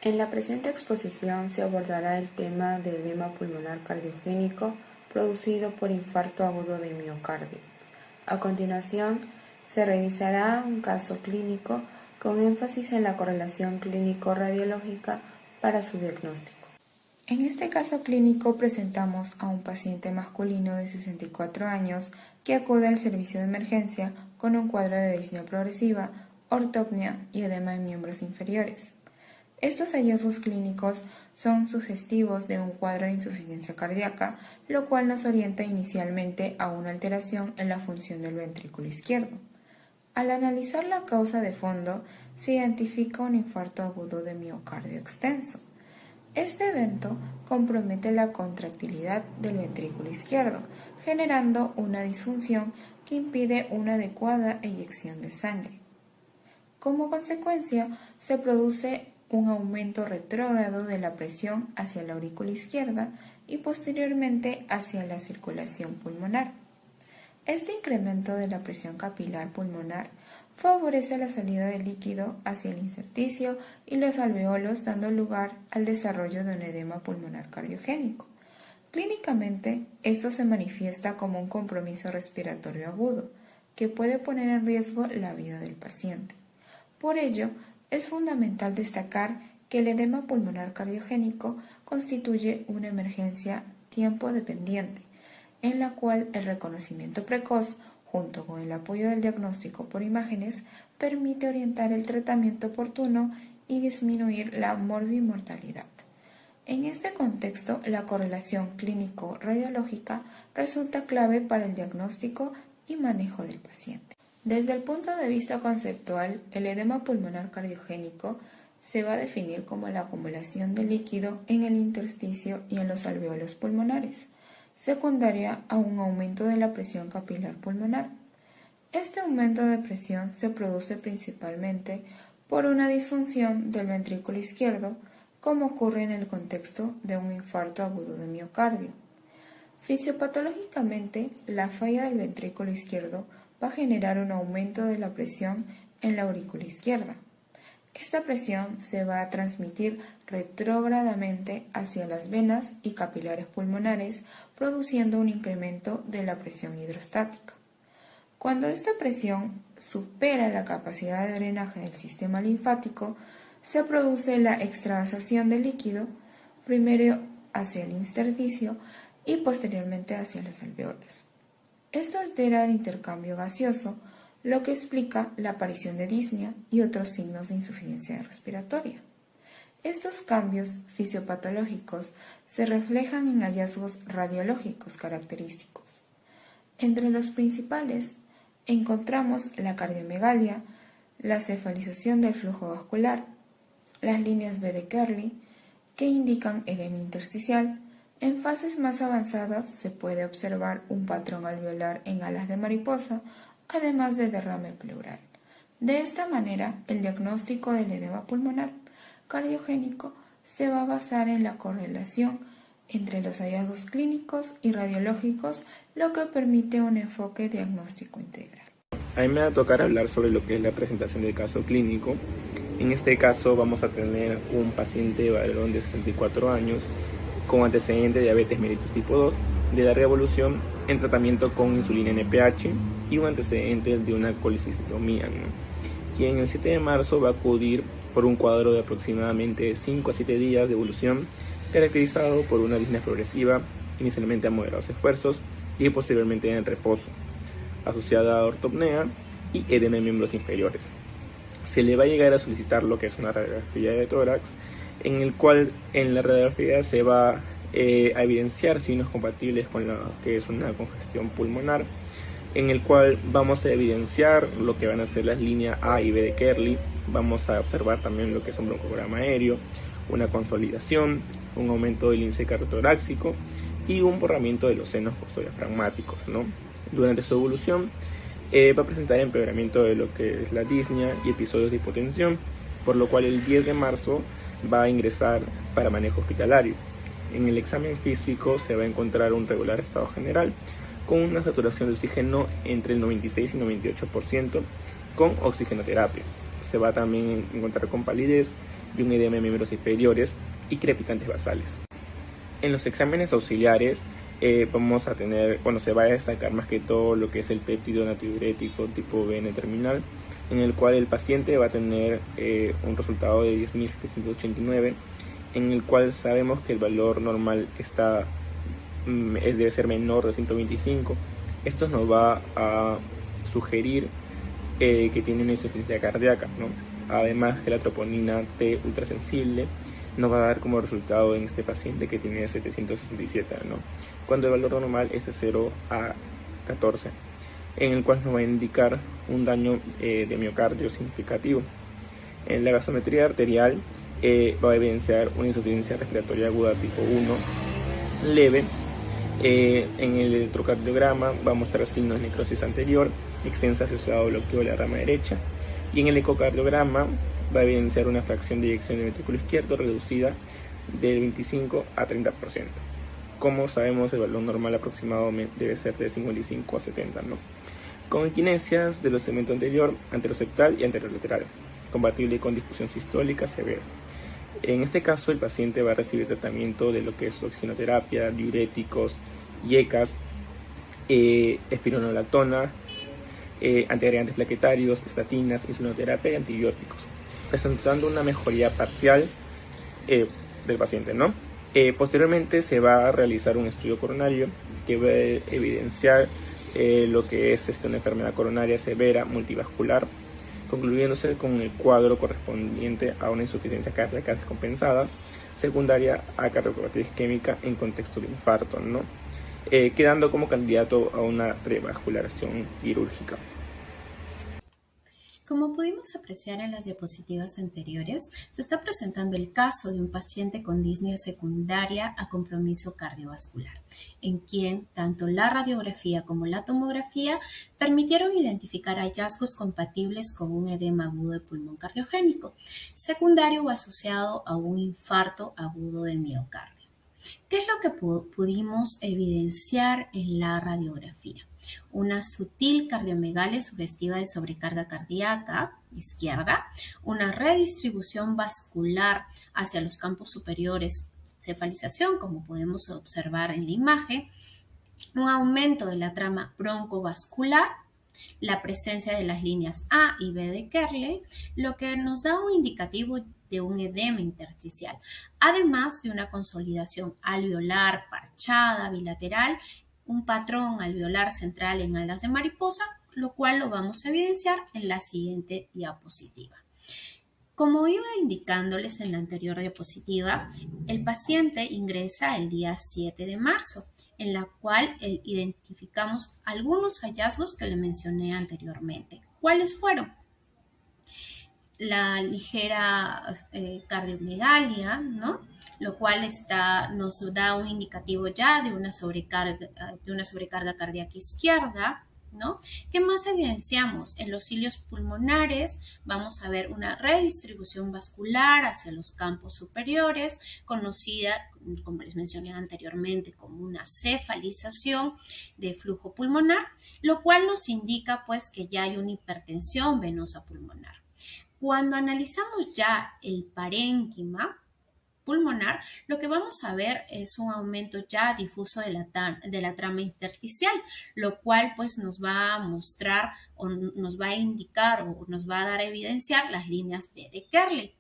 En la presente exposición se abordará el tema de edema pulmonar cardiogénico producido por infarto agudo de miocardio. A continuación, se revisará un caso clínico con énfasis en la correlación clínico-radiológica para su diagnóstico. En este caso clínico presentamos a un paciente masculino de 64 años que acude al servicio de emergencia con un cuadro de disnea progresiva, ortopnea y edema en miembros inferiores. Estos hallazgos clínicos son sugestivos de un cuadro de insuficiencia cardíaca, lo cual nos orienta inicialmente a una alteración en la función del ventrículo izquierdo. Al analizar la causa de fondo, se identifica un infarto agudo de miocardio extenso. Este evento compromete la contractilidad del ventrículo izquierdo, generando una disfunción que impide una adecuada eyección de sangre. Como consecuencia, se produce un aumento retrógrado de la presión hacia la aurícula izquierda y posteriormente hacia la circulación pulmonar. Este incremento de la presión capilar pulmonar favorece la salida de líquido hacia el intersticio y los alveolos, dando lugar al desarrollo de un edema pulmonar cardiogénico. Clínicamente, esto se manifiesta como un compromiso respiratorio agudo, que puede poner en riesgo la vida del paciente. Por ello, es fundamental destacar que el edema pulmonar cardiogénico constituye una emergencia tiempo dependiente, en la cual el reconocimiento precoz, junto con el apoyo del diagnóstico por imágenes, permite orientar el tratamiento oportuno y disminuir la morbimortalidad. En este contexto, la correlación clínico-radiológica resulta clave para el diagnóstico y manejo del paciente. Desde el punto de vista conceptual, el edema pulmonar cardiogénico se va a definir como la acumulación de líquido en el intersticio y en los alveolos pulmonares, secundaria a un aumento de la presión capilar pulmonar. Este aumento de presión se produce principalmente por una disfunción del ventrículo izquierdo, como ocurre en el contexto de un infarto agudo de miocardio. Fisiopatológicamente, la falla del ventrículo izquierdo va a generar un aumento de la presión en la aurícula izquierda. Esta presión se va a transmitir retrógradamente hacia las venas y capilares pulmonares, produciendo un incremento de la presión hidrostática. Cuando esta presión supera la capacidad de drenaje del sistema linfático, se produce la extravasación del líquido, primero hacia el intersticio y posteriormente hacia los alveolos. Esto altera el intercambio gaseoso, lo que explica la aparición de disnea y otros signos de insuficiencia respiratoria. Estos cambios fisiopatológicos se reflejan en hallazgos radiológicos característicos. Entre los principales encontramos la cardiomegalia, la cefalización del flujo vascular, las líneas B de Kerley, que indican edema intersticial. En fases más avanzadas se puede observar un patrón alveolar en alas de mariposa, además de derrame pleural. De esta manera, el diagnóstico del edema pulmonar cardiogénico se va a basar en la correlación entre los hallazgos clínicos y radiológicos, lo que permite un enfoque diagnóstico integral. A mí me va a tocar hablar sobre lo que es la presentación del caso clínico. En este caso vamos a tener un paciente varón de 64 años con antecedente de diabetes mellitus tipo 2, de larga evolución en tratamiento con insulina NPH y un antecedente de una colicistotomía, quien el 7 de marzo va a acudir por un cuadro de aproximadamente 5 a 7 días de evolución, caracterizado por una disnea progresiva, inicialmente a moderados esfuerzos y posteriormente en reposo, asociada a ortopnea y edema en miembros inferiores. Se le va a llegar a solicitar lo que es una radiografía de tórax, en el cual en la radiografía se va a evidenciar signos compatibles con lo que es una congestión pulmonar, en el cual vamos a evidenciar lo que van a ser las líneas A y B de Kerley. Vamos a observar también lo que es un broncograma aéreo, una consolidación, un aumento del índice cardiotorácico y un borramiento de los senos postdiafragmáticos, Durante su evolución va a presentar empeoramiento de lo que es la disnea y episodios de hipotensión, por lo cual el 10 de marzo va a ingresar para manejo hospitalario. En el examen físico se va a encontrar un regular estado general, con una saturación de oxígeno entre el 96 y 98% con oxigenoterapia. Se va también a encontrar con palidez de un edema de miembros inferiores y crepitantes basales. En los exámenes auxiliares vamos a tener, se va a destacar más que todo lo que es el péptido natriurético tipo BN terminal, en el cual el paciente va a tener un resultado de 10.789, en el cual sabemos que el valor normal debe ser menor de 125. Esto nos va a sugerir que tiene una insuficiencia cardíaca, ¿no? Además que la troponina T ultrasensible nos va a dar como resultado en este paciente que tiene 767, ¿no? Cuando el valor normal es de 0 a 14, en el cual nos va a indicar un daño de miocardio significativo. En la gasometría arterial va a evidenciar una insuficiencia respiratoria aguda tipo 1 leve. En el electrocardiograma va a mostrar signos de necrosis anterior, extensa asociada a bloqueo de la rama derecha, y en el ecocardiograma va a evidenciar una fracción de eyección de ventrículo izquierdo reducida del 25 a 30%. Como sabemos, el valor normal aproximado debe ser de 55 a 70, ¿no? Con equinesias del segmento anterior, anteroseptal y anterolateral, compatible con difusión sistólica severa. En este caso, el paciente va a recibir tratamiento de lo que es oxigenoterapia, diuréticos, IECAS, espironolactona, antiagregantes plaquetarios, estatinas, insulinoterapia y antibióticos, presentando una mejoría parcial del paciente, ¿no? Posteriormente se va a realizar un estudio coronario que va a evidenciar lo que es una enfermedad coronaria severa multivascular, concluyéndose con el cuadro correspondiente a una insuficiencia cardíaca descompensada secundaria a cardiopatía isquémica en contexto de infarto, ¿no? Quedando como candidato a una revascularización quirúrgica. Como pudimos apreciar en las diapositivas anteriores, se está presentando el caso de un paciente con disnea secundaria a compromiso cardiovascular, en quien tanto la radiografía como la tomografía permitieron identificar hallazgos compatibles con un edema agudo de pulmón cardiogénico, secundario o asociado a un infarto agudo de miocardio. ¿Qué es lo que pudimos evidenciar en la radiografía? Una sutil cardiomegalia sugestiva de sobrecarga cardíaca izquierda, una redistribución vascular hacia los campos superiores, cefalización, como podemos observar en la imagen, un aumento de la trama broncovascular, la presencia de las líneas A y B de Kerley, lo que nos da un indicativo de un edema intersticial, además de una consolidación alveolar parchada bilateral, un patrón alveolar central en alas de mariposa, lo cual lo vamos a evidenciar en la siguiente diapositiva. Como iba indicándoles en la anterior diapositiva, el paciente ingresa el día 7 de marzo, en la cual identificamos algunos hallazgos que le mencioné anteriormente. ¿Cuáles fueron? La ligera cardiomegalia, ¿no? Lo cual nos da un indicativo ya de una sobrecarga cardíaca izquierda, ¿no? ¿Qué más evidenciamos? En los cilios pulmonares vamos a ver una redistribución vascular hacia los campos superiores, conocida, como les mencioné anteriormente, como una cefalización de flujo pulmonar, lo cual nos indica pues que ya hay una hipertensión venosa pulmonar. Cuando analizamos ya el parénquima pulmonar, lo que vamos a ver es un aumento ya difuso de la trama intersticial, lo cual pues nos va a mostrar o nos va a indicar o nos va a dar a evidenciar las líneas B de Kerley,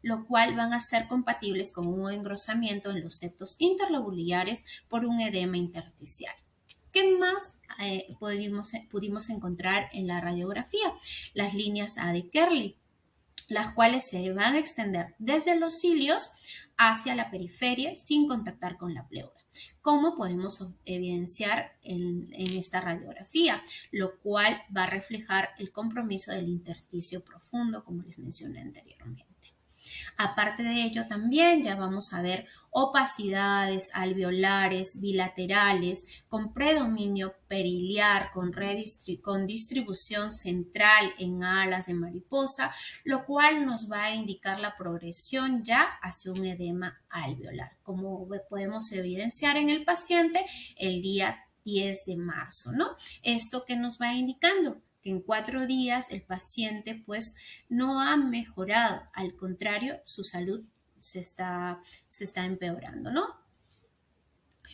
lo cual van a ser compatibles con un engrosamiento en los septos interlobulares por un edema intersticial. ¿Qué más pudimos encontrar en la radiografía? Las líneas A de Kerley, las cuales se van a extender desde los cilios hacia la periferia sin contactar con la pleura, como podemos evidenciar en esta radiografía, lo cual va a reflejar el compromiso del intersticio profundo, como les mencioné anteriormente. Aparte de ello, también ya vamos a ver opacidades alveolares bilaterales con predominio periliar, con distribución central en alas de mariposa, lo cual nos va a indicar la progresión ya hacia un edema alveolar, como podemos evidenciar en el paciente el día 10 de marzo, ¿no? ¿Esto qué nos va indicando? que en 4 días el paciente pues no ha mejorado, al contrario, su salud se está empeorando, ¿no?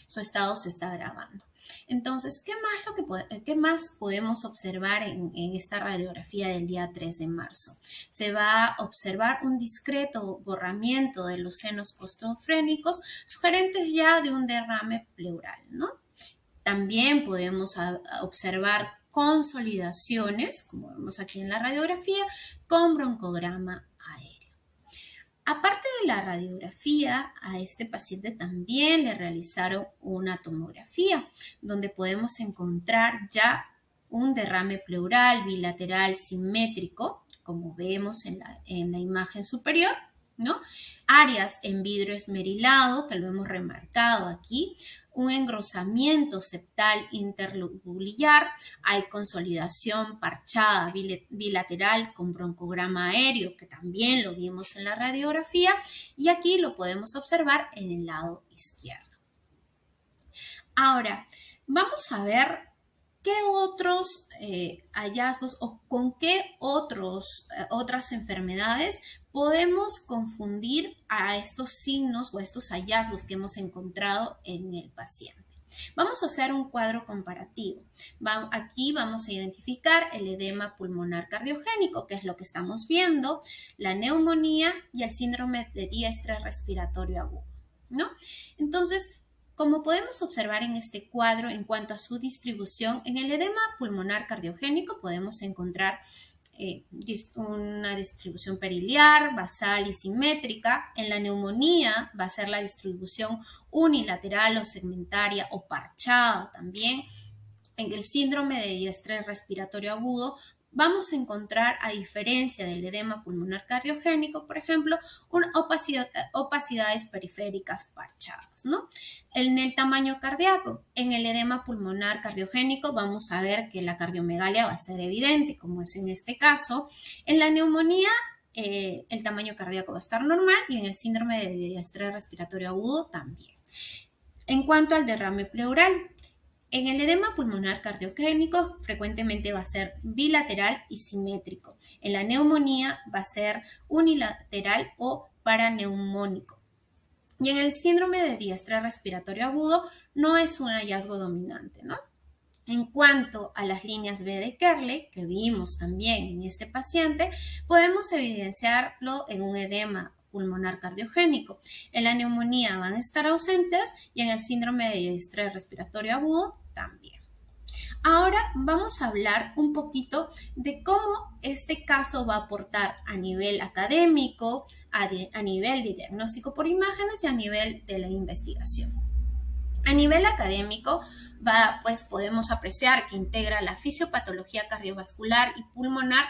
Su estado se está agravando. Entonces, ¿qué más podemos observar en esta radiografía del día 3 de marzo? Se va a observar un discreto borramiento de los senos costofrénicos, sugerentes ya de un derrame pleural, ¿no? También podemos observar consolidaciones, como vemos aquí en la radiografía, con broncograma aéreo. Aparte de la radiografía, a este paciente también le realizaron una tomografía, donde podemos encontrar ya un derrame pleural bilateral simétrico, como vemos en la imagen superior, ¿no? Áreas en vidrio esmerilado, que lo hemos remarcado aquí, un engrosamiento septal interlobular, hay consolidación parchada bilateral con broncograma aéreo, que también lo vimos en la radiografía, y aquí lo podemos observar en el lado izquierdo. Ahora, vamos a ver qué otros hallazgos o con qué otras enfermedades podemos confundir a estos signos o estos hallazgos que hemos encontrado en el paciente. Vamos a hacer un cuadro comparativo. Aquí vamos a identificar el edema pulmonar cardiogénico, que es lo que estamos viendo, la neumonía y el síndrome de diestrés respiratorio agudo, ¿no? Entonces, como podemos observar en este cuadro, en cuanto a su distribución, en el edema pulmonar cardiogénico podemos encontrar una distribución periliar, basal y simétrica. En la neumonía va a ser la distribución unilateral o segmentaria o parchada también. En el síndrome de diestrés respiratorio agudo vamos a encontrar, a diferencia del edema pulmonar cardiogénico, por ejemplo, opacidades periféricas parchadas, ¿no? En el tamaño cardíaco, en el edema pulmonar cardiogénico vamos a ver que la cardiomegalia va a ser evidente, como es en este caso. En la neumonía, el tamaño cardíaco va a estar normal y en el síndrome de diestrés respiratorio agudo también. En cuanto al derrame pleural, en el edema pulmonar cardiogénico frecuentemente va a ser bilateral y simétrico. En la neumonía va a ser unilateral o paraneumónico. Y en el síndrome de diestrés respiratorio agudo no es un hallazgo dominante, ¿no? En cuanto a las líneas B de Kerley, que vimos también en este paciente, podemos evidenciarlo en un edema pulmonar cardiogénico. En la neumonía van a estar ausentes y en el síndrome de diestrés respiratorio agudo también. Ahora vamos a hablar un poquito de cómo este caso va a aportar a nivel académico, a nivel de diagnóstico por imágenes y a nivel de la investigación. A nivel académico, pues podemos apreciar que integra la fisiopatología cardiovascular y pulmonar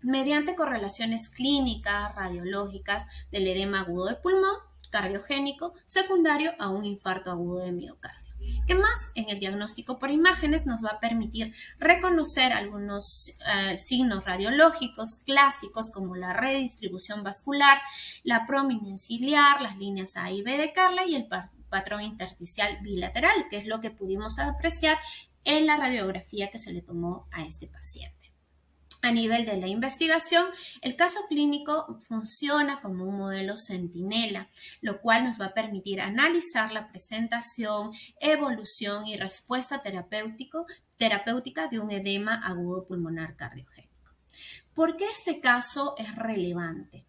mediante correlaciones clínicas, radiológicas del edema agudo de pulmón, cardiogénico, secundario a un infarto agudo de miocardio. ¿Qué más? En el diagnóstico por imágenes nos va a permitir reconocer algunos signos radiológicos clásicos como la redistribución vascular, la prominencia iliar, las líneas A y B de Kerley y el patrón intersticial bilateral, que es lo que pudimos apreciar en la radiografía que se le tomó a este paciente. A nivel de la investigación, el caso clínico funciona como un modelo centinela, lo cual nos va a permitir analizar la presentación, evolución y respuesta terapéutica de un edema agudo pulmonar cardiogénico. ¿Por qué este caso es relevante?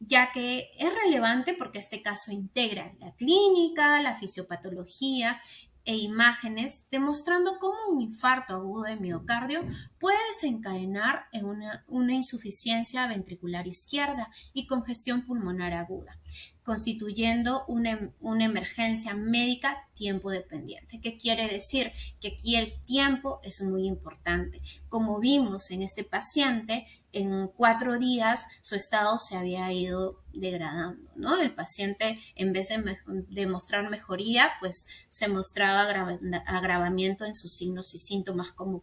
Ya que es relevante porque este caso integra la clínica, la fisiopatología e imágenes, demostrando cómo un infarto agudo de miocardio puede desencadenar en una insuficiencia ventricular izquierda y congestión pulmonar aguda, constituyendo una emergencia médica tiempo dependiente. ¿Qué quiere decir? Que aquí el tiempo es muy importante. Como vimos en este paciente, en 4 días su estado se había ido degradando, ¿no? El paciente, en vez de mostrar mejoría, pues se mostraba agravamiento en sus signos y síntomas, como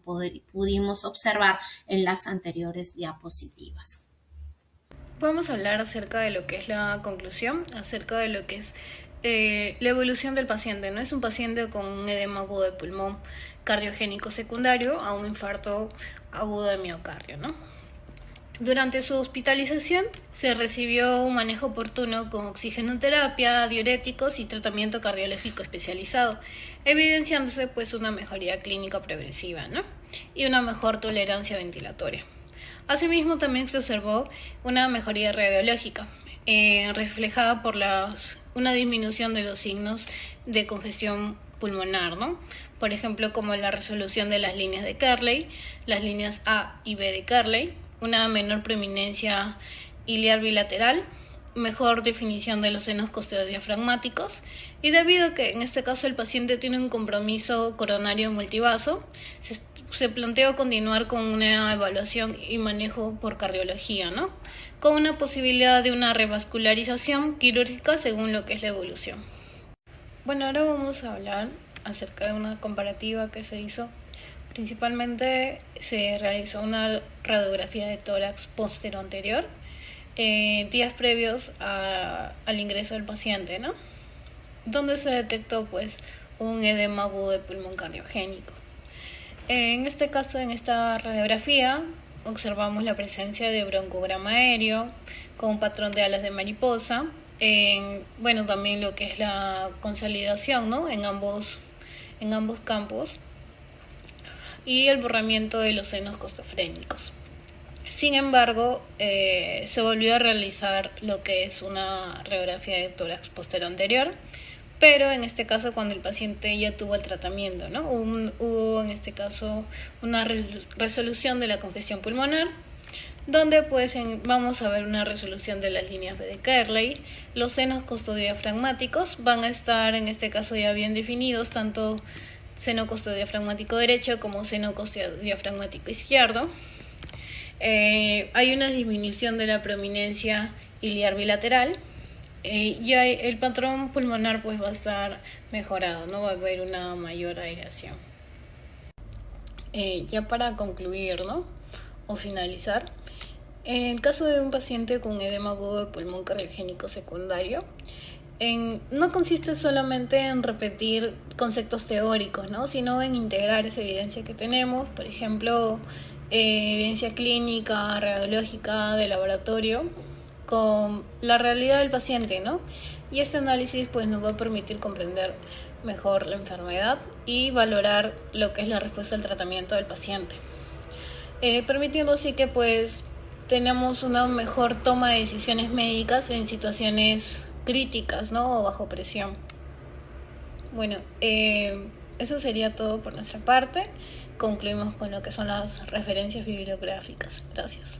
pudimos observar en las anteriores diapositivas. Podemos hablar acerca de lo que es la conclusión, acerca de lo que es la evolución del paciente, ¿no? Es un paciente con un edema agudo de pulmón cardiogénico secundario a un infarto agudo de miocardio, ¿no? Durante su hospitalización se recibió un manejo oportuno con oxigenoterapia, diuréticos y tratamiento cardiológico especializado, evidenciándose pues una mejoría clínica progresiva, ¿no? Y una mejor tolerancia ventilatoria. Asimismo también se observó una mejoría radiológica, reflejada por una disminución de los signos de congestión pulmonar, ¿no? Por ejemplo, como la resolución de las líneas de Carley, las líneas A y B de Carley, una menor preeminencia iliar bilateral, mejor definición de los senos costeodiafragmáticos, y debido a que en este caso el paciente tiene un compromiso coronario multivaso, se planteó continuar con una evaluación y manejo por cardiología, ¿no? Con una posibilidad de una revascularización quirúrgica según lo que es la evolución. Bueno, ahora vamos a hablar acerca de una comparativa que se hizo. Principalmente se realizó una radiografía de tórax póstero anterior días previos al ingreso del paciente, ¿no? Donde se detectó pues un edema agudo de pulmón cardiogénico. En este caso, en esta radiografía, observamos la presencia de broncograma aéreo con un patrón de alas de mariposa. También lo que es la consolidación, ¿no? en ambos campos, y el borramiento de los senos costofrénicos. Sin embargo, se volvió a realizar lo que es una radiografía de tórax posterior anterior, pero en este caso cuando el paciente ya tuvo el tratamiento, ¿no? Hubo en este caso una resolución de la congestión pulmonar, donde pues vamos a ver una resolución de las líneas B de Carley. Los senos costodiafragmáticos van a estar en este caso ya bien definidos, tanto seno costodiafragmático derecho como seno costodiafragmático izquierdo. Hay una disminución de la prominencia iliar bilateral. Ya el patrón pulmonar pues va a estar mejorado, no va a haber una mayor aireación. Ya para concluir, ¿no? O finalizar, en el caso de un paciente con edema agudo de pulmón cardiogénico secundario, no consiste solamente en repetir conceptos teóricos, ¿no? Sino en integrar esa evidencia que tenemos, por ejemplo, evidencia clínica, radiológica, de laboratorio, con la realidad del paciente, ¿no? Y este análisis pues nos va a permitir comprender mejor la enfermedad y valorar lo que es la respuesta al tratamiento del paciente, permitiendo así que pues tenemos una mejor toma de decisiones médicas en situaciones críticas, ¿no? O bajo presión. Bueno, eso sería todo por nuestra parte. Concluimos con lo que son las referencias bibliográficas. Gracias.